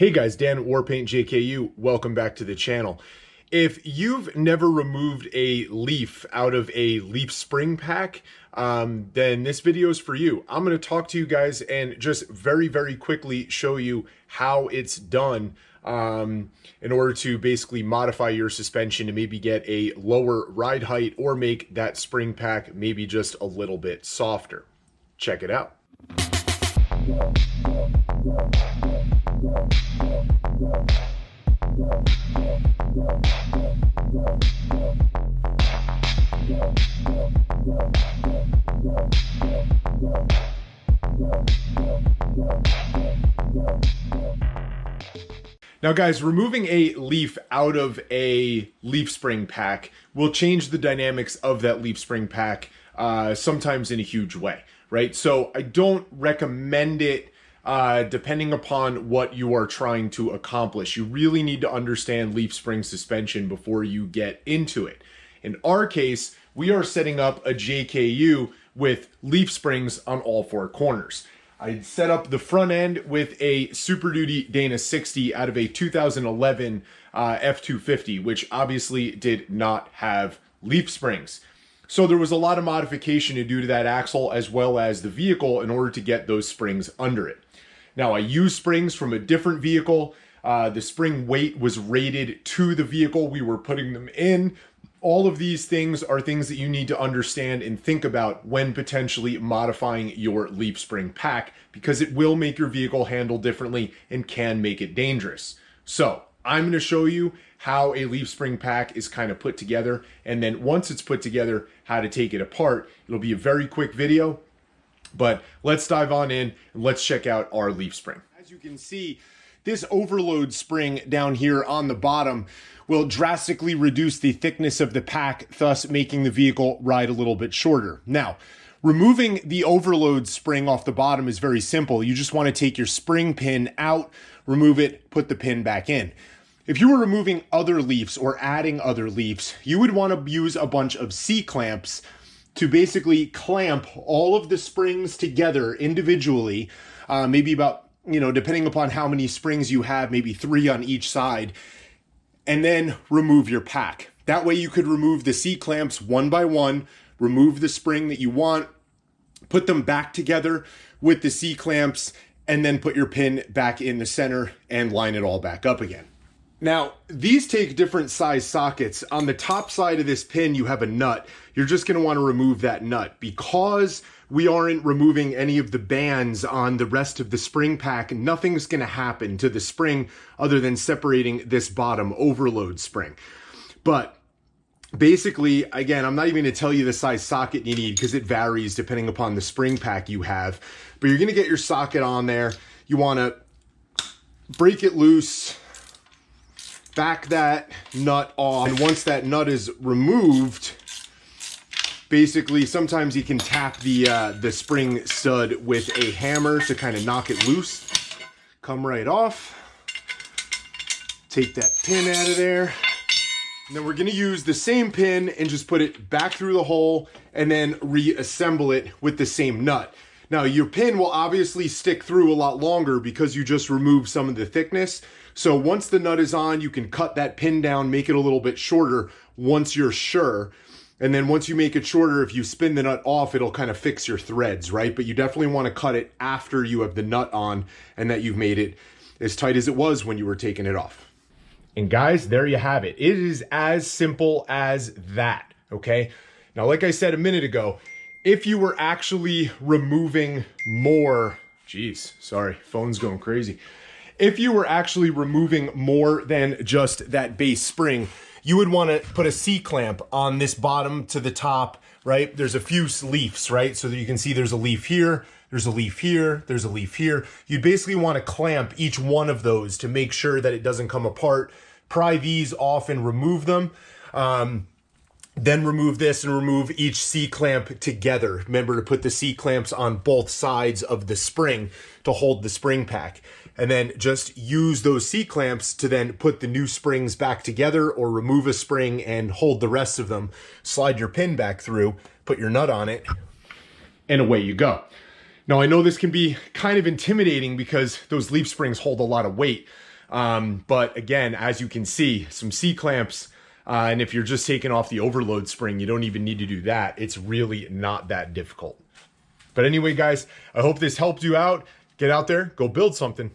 Hey guys, Dan at Warpaint JKU. Welcome back to the channel. If you've never removed a leaf out of a leaf spring pack, then this video is for you. I'm going to talk to you guys and just very quickly show you how it's done in order to basically modify your suspension to maybe get a lower ride height or make that spring pack maybe just a little bit softer. Check it out. Now guys, removing a leaf out of a leaf spring pack will change the dynamics of that leaf spring pack sometimes in a huge way, right? So I don't recommend it depending upon what you are trying to accomplish. You really need to understand leaf spring suspension before you get into it. In our case, we are setting up a JKU with leaf springs on all four corners. I set up the front end with a Super Duty Dana 60 out of a 2011 F250, which obviously did not have leaf springs. So there was a lot of modification to do to that axle as well as the vehicle in order to get those springs under it. Now I used springs from a different vehicle. The spring weight was rated to the vehicle we were putting them in. All of these things are things that you need to understand and think about when potentially modifying your leaf spring pack, because it will make your vehicle handle differently and can make it dangerous. So I'm going to show you how a leaf spring pack is kind of put together, and then once it's put together, how to take it apart. It'll be a very quick video, but let's dive on in and let's check out our leaf spring. As you can see, this overload spring down here on the bottom will drastically reduce the thickness of the pack, thus making the vehicle ride a little bit shorter. Now, removing the overload spring off the bottom is very simple. You just want to take your spring pin out, remove it, put the pin back in. If you were removing other leaves or adding other leaves, you would want to use a bunch of C-clamps to basically clamp all of the springs together individually, maybe about, depending upon how many springs you have, maybe 3 on each side, and then remove your pack. That way you could remove the C-clamps one by one, remove the spring that you want, put them back together with the C-clamps, and then put your pin back in the center and line it all back up again. Now, these take different size sockets. On the top side of this pin, you have a nut. You're just going to want to remove that nut. Because we aren't removing any of the bands on the rest of the spring pack, nothing's going to happen to the spring other than separating this bottom overload spring. But basically, again, I'm not even going to tell you the size socket you need because it varies depending upon the spring pack you have. But you're going to get your socket on there. You want to break it loose, back that nut off, and once that nut is removed, basically sometimes you can tap the spring stud with a hammer to kind of knock it loose. Come right off, take that pin out of there, and then we're going to use the same pin and just put it back through the hole and then reassemble it with the same nut. Now your pin will obviously stick through a lot longer because you just removed some of the thickness. So once the nut is on, you can cut that pin down, make it a little bit shorter once you're sure. And then once you make it shorter, if you spin the nut off, it'll kind of fix your threads, right? But you definitely want to cut it after you have the nut on and that you've made it as tight as it was when you were taking it off. And guys, there you have it. It is as simple as that, okay? Now, like I said a minute ago, if you were actually removing more, sorry, phone's going crazy. If you were actually removing more than just that base spring, you would want to put a C-clamp on this bottom to the top, right? There's a few leaves, right? So that you can see there's a leaf here, there's a leaf here, there's a leaf here. You'd basically want to clamp each one of those to make sure that it doesn't come apart. Pry these off and remove them. Then remove this and remove each C-clamp together. Remember to put the C-clamps on both sides of the spring to hold the spring pack. And then just use those C-clamps to then put the new springs back together or remove a spring and hold the rest of them. Slide your pin back through, put your nut on it, and away you go. Now I know this can be kind of intimidating because those leaf springs hold a lot of weight. But again, as you can see, some C-clamps, and if you're just taking off the overload spring, you don't even need to do that. It's really not that difficult. But anyway, guys, I hope this helped you out. Get out there, go build something.